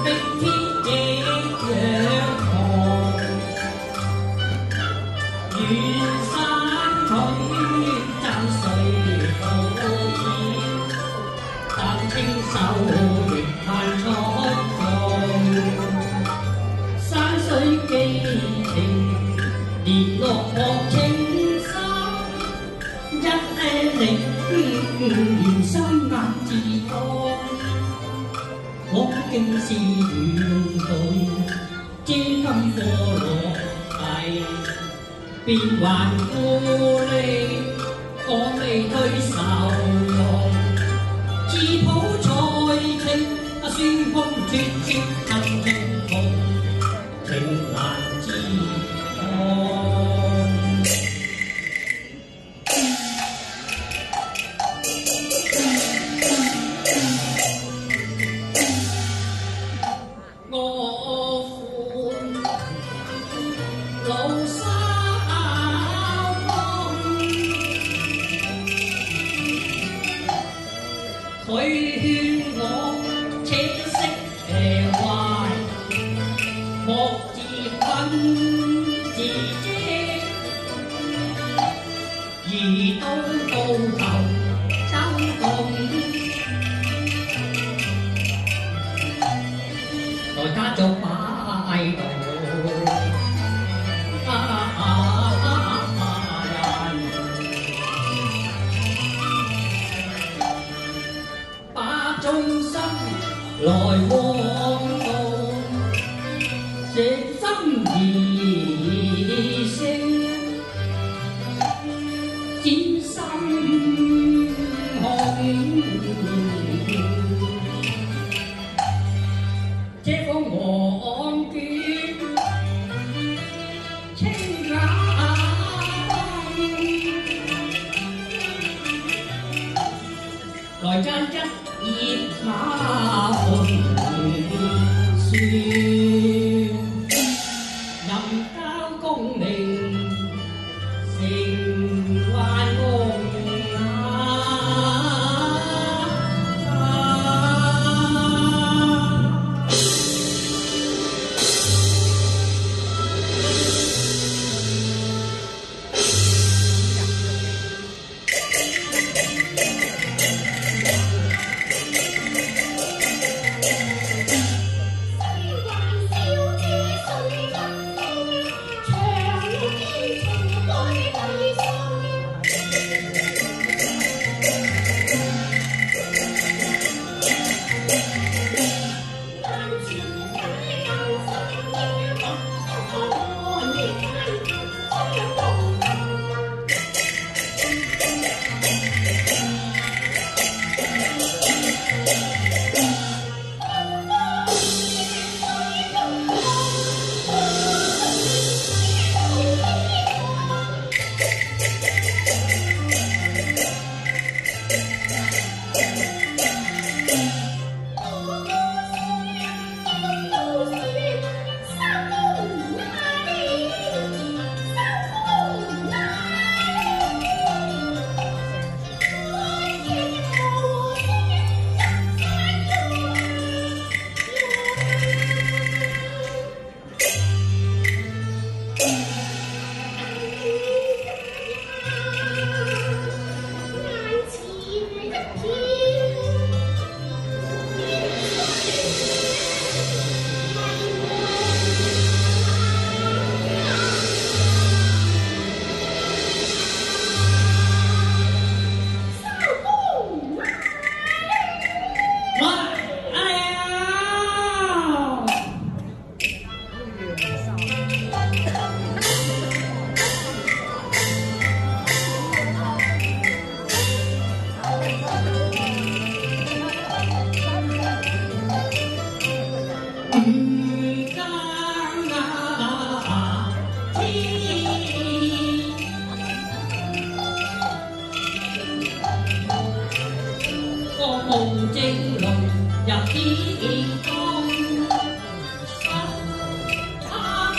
碧天亦仰望，遠山取爭水好遠，但清秀亦盼出眾。山水寄情，連落學青山，一力連心壓自當。我竟是遠對，遮金貨落地，變幻故里，我未退愁容。自抱才情，宣風絕絕恨情同，情難自控。佢勸我且息懷，莫自困自遮，而到頭周動，來家作擺渡。眾生來往道，這心而聲，展心胸。這方昂卷，清雅來間一葉馬紅樹，任交功名成幻夢夢正濃入天光，他聽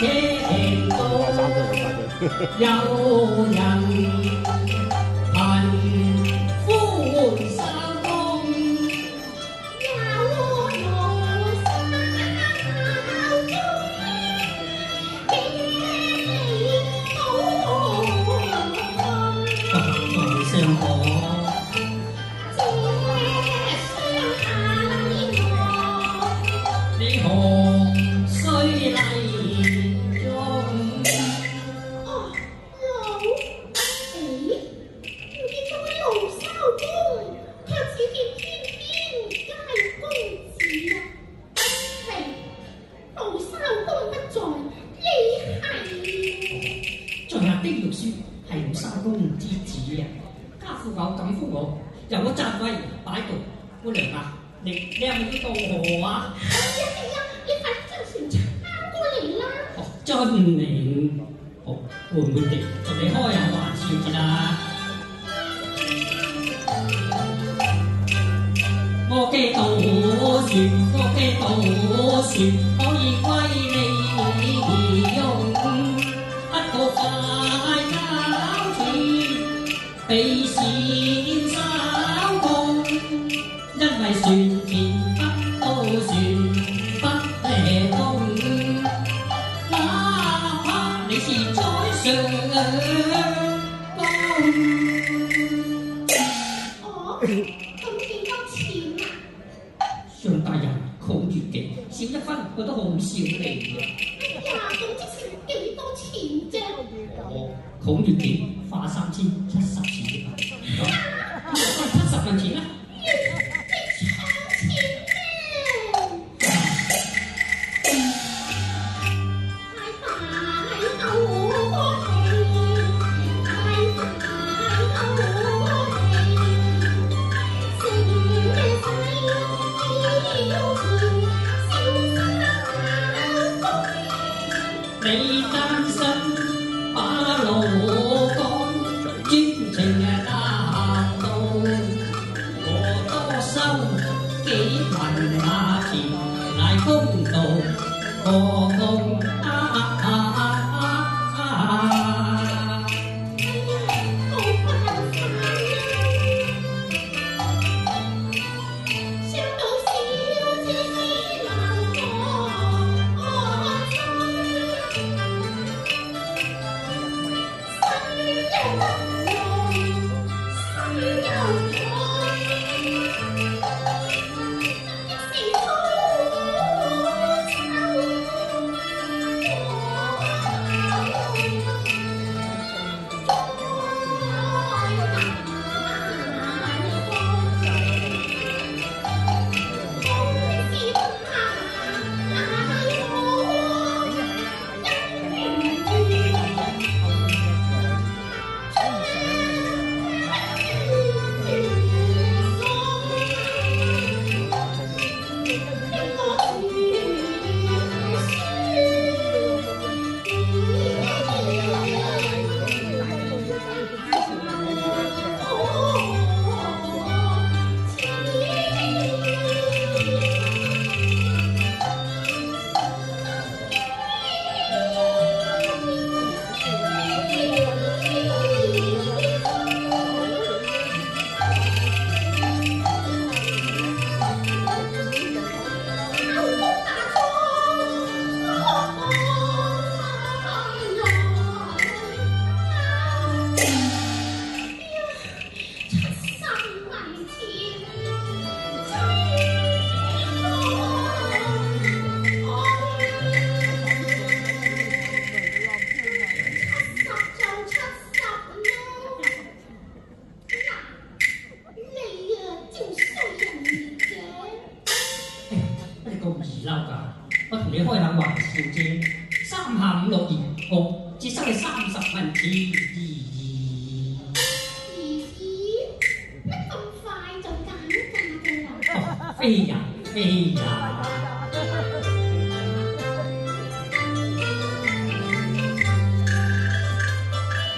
到有人貧呼三公，有我由我站位擺度，姑娘啊，你係咪要渡河啊？係啊，你快啲將船撐過嚟啦！哦，遵命。好，會唔會地同你開下玩笑啫啦？我嘅渡船，我嘅渡船可以歸你用，不過快交錢，俾錢收工，因為船前不到船不離東，哪怕你是在上崗。哦，咁幾多錢啊？上大人孔乙己少一分，我都好少你嘅。哎呀，咁即係幾多錢啫？哦，孔乙己花3070錢啊，70蚊錢啦。你搶錢咩？太大到我氣，太大到我氣，成咩世要錢，小心啊！你單身把路趕，專情搭到，我多收幾文價錢乃公道，何共我同你開下玩笑啫，3下5六2，我只收你30蚊錢。咦，乜咁快就減價㗎啦？飛呀飛呀！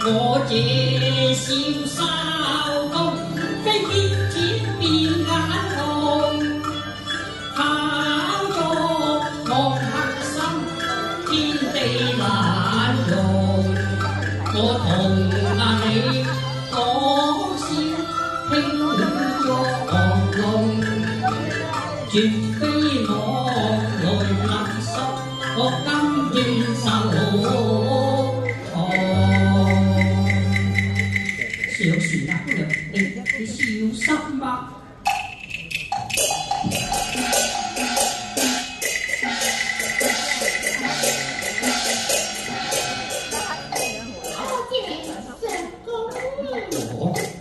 我這小哨工，非見錢變眼紅。考咗學黑心，天地難容。我同你講笑，輕作弄，絕非我來勒索，我甘願受。上船啊，姑娘，你小心啊！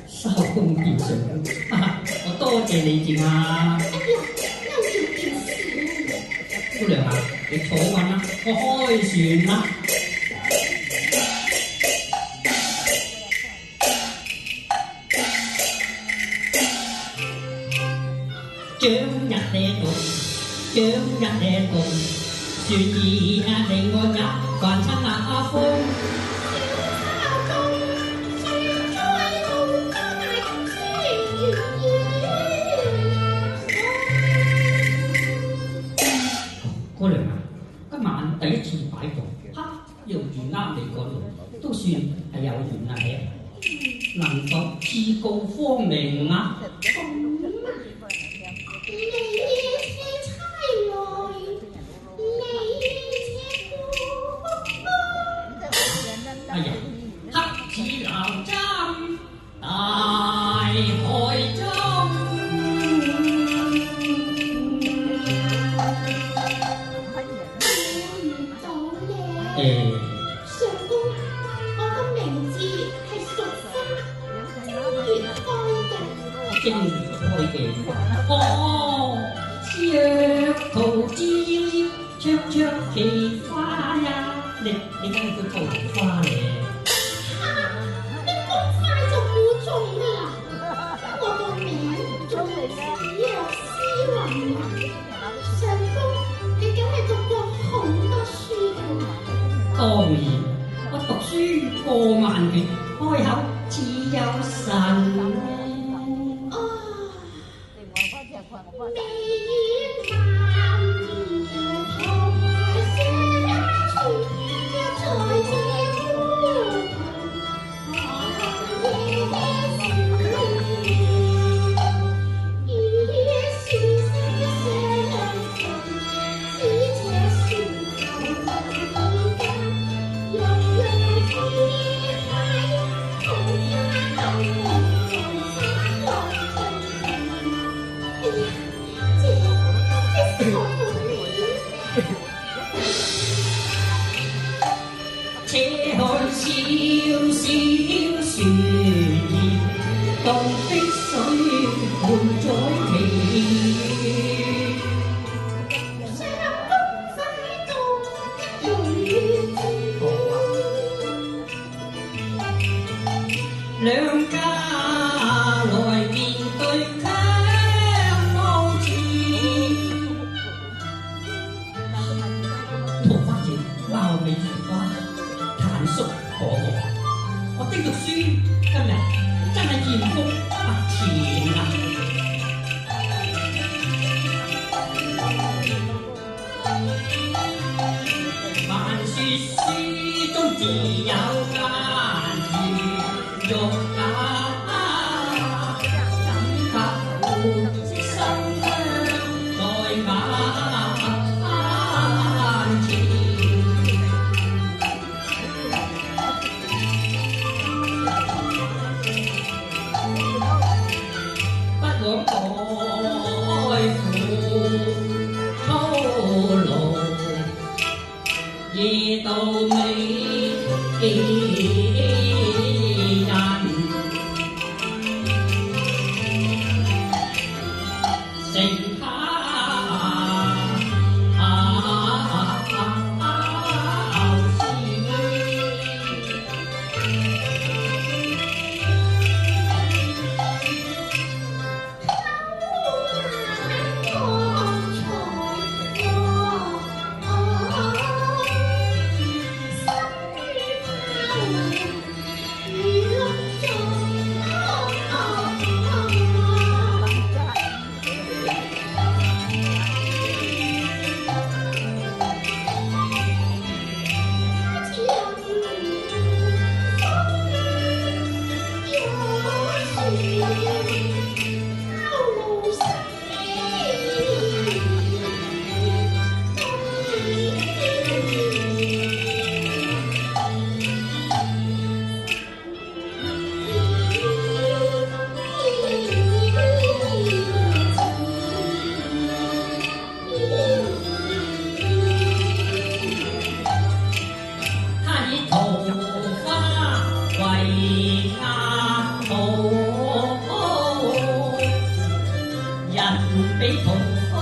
收工變上工，我多謝你啫嘛。哎呀，又要件事。姑娘啊，你坐穩啦，我開船啦。將日呢度，將日呢度，説意令我也還親阿風。姑娘啊，今晚第一次擺渡，又遇啱你嗰度，都算係有緣啦，係啊！能否自告芳名啊？哎呀，黑子鬧針，大海中。相公，我個名字係淑花，正月開嘅。哦，若桃之夭夭，灼灼其花呀！你梗係叫桃花咧？你咁快就估中啦！我個名仲係若斯雲啊！相公，你梗係讀過好多書㗎啦！當然，我讀書過萬卷，開口只有神。且看小小船兒，動的水滿載奇。相公快到女子，兩家來面對強傲字，桃花節貌美如花。坦率可愛，我的讀書今日真係艷福不淺啊！凡說書中自有間語，欲假怎及心香在眼前。往愛苦操勞，夜到美人，剩下比桃花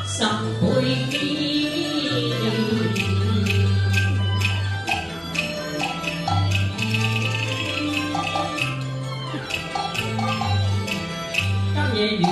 10倍堅。今夜月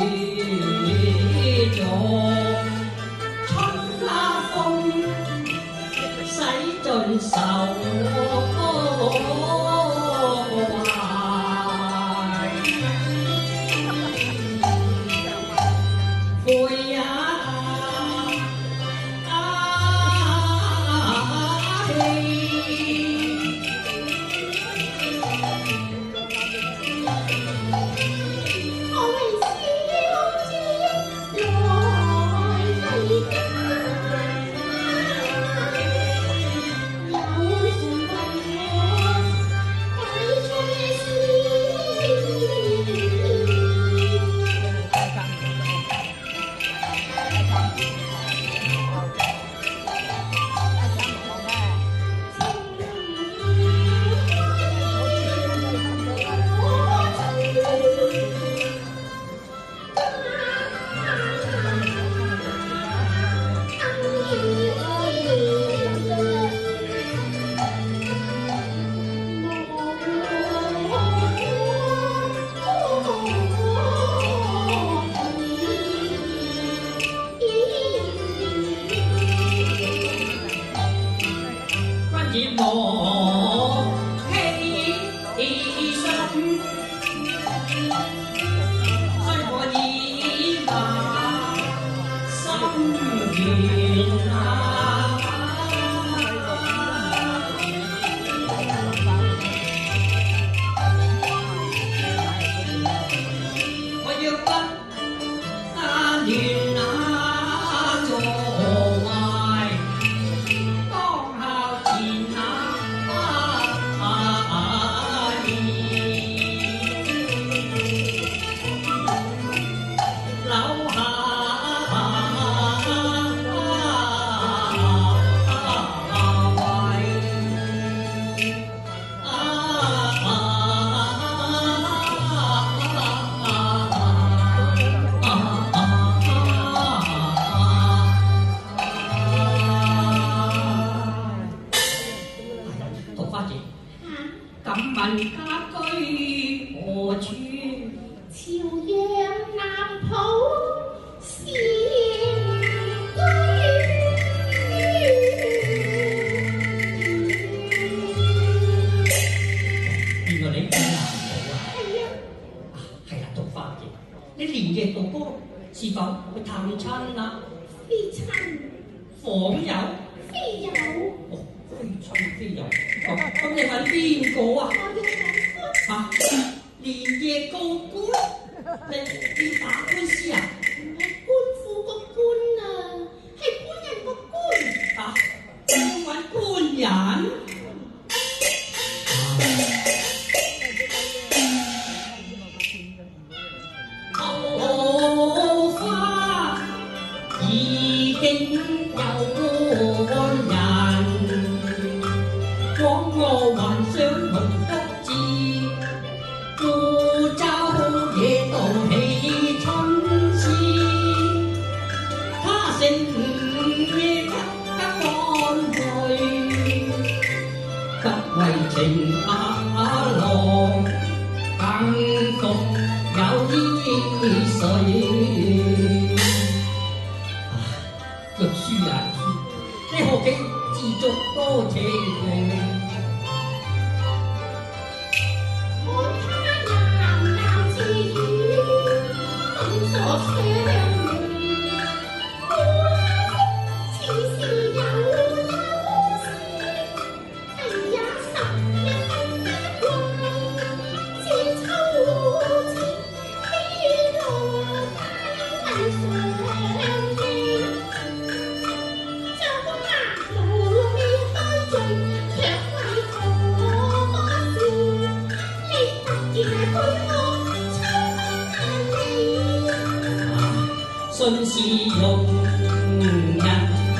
你連夜渡江，是否去探親啊？非親訪友？非友，哦，非親非友。咁你揾邊個啊？我要揾官。嚇！連夜告官，你打官司啊？唔係官府個官啊，係官人個官。啊！要揾官人？桃花已經有官人，枉我還想蒙福字，孤舟野渡起春事，他成夜急趕去，不為情郎，更服有依誰？讀書啊書，你何竟自作多情？看他喃喃自語，動所相戀。此時有那故事，定也十一分別壞。這秋千飛落大地上聽，像風牙路未開盡，卻為何事？你突然對我秋風萬里。信是庸人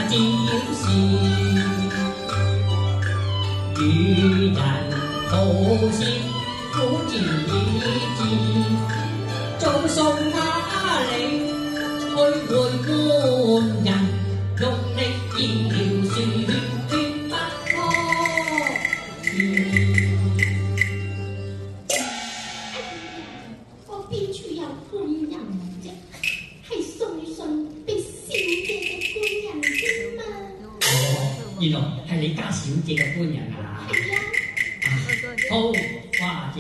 招事，與人吐舌苦自已至，早送啞鈴去會官人，用力搖船決不拖我邊處有官人啫？係送信俾小姐嘅官人添嘛？原來係你家小姐嘅官人啊！係啊，桃花姐，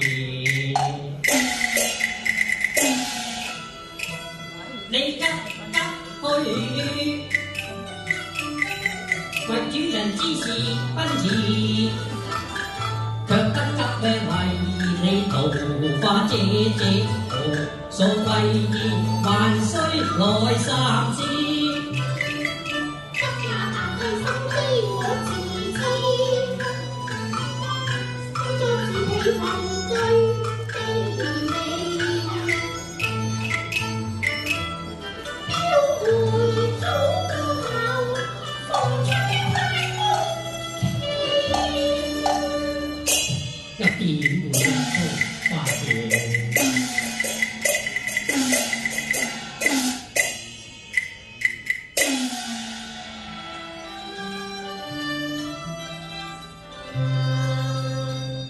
你急去，為主人之事奔馳，卻不急為你桃花姐姐，何所謂意，還須來三思。得也白費心機我自知，作自己問句卑微，飄回早後，風吹太空傾。又點會桃花姐？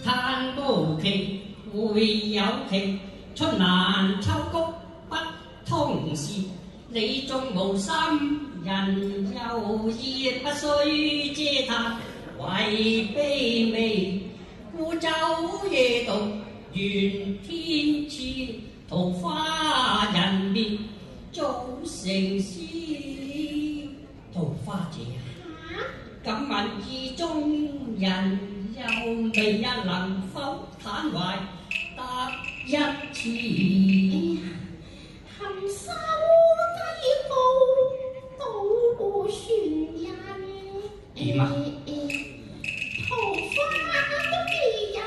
嘆無期會有期，春蘭秋菊不通時。你縱無心人，又亦不須嗟嘆，為卑微。孤舟夜渡願天賜，桃花人面早成詩。桃花姐啊，敢問意中人，又未一能否坦懷得一次？含羞低步渡船人，點啊？桃花都未有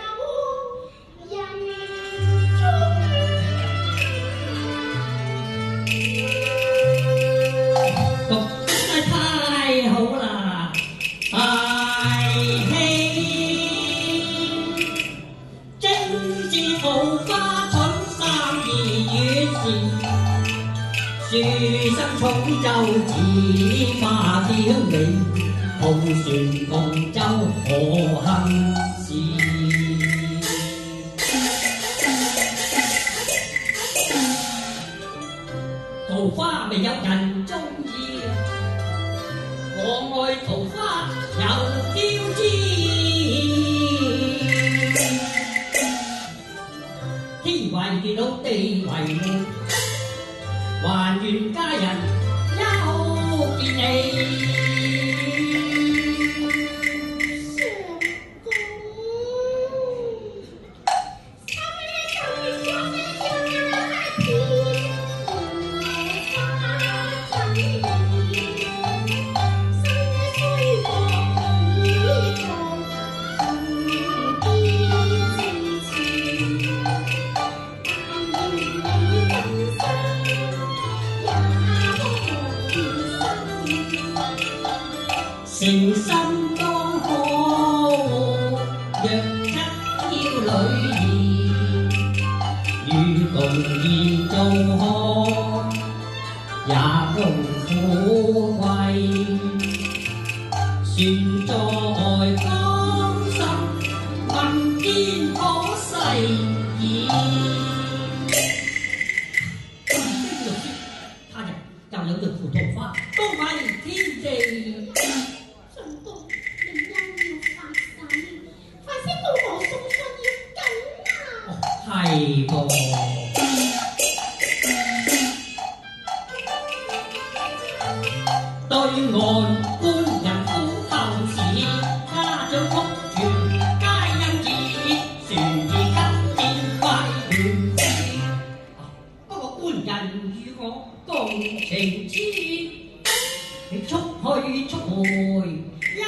人中。讀得太好啦，大氣正是桃花春3、2月時，樹生重奏似花嬌美，同船共舟何幸事？桃花未有人中意，我愛桃花有標誌。天為地老地為門，還願家人休見你。誠心當可，若七嬌女兒，與共宴做客，也共富貴。船在江心，問天可誓言。他日又有人扶桃花，高米天地。係噃，對岸官人苦後事，家長福傳皆因此，船兒今天快斷絲。不過官人與我共情痴，你速去速回休。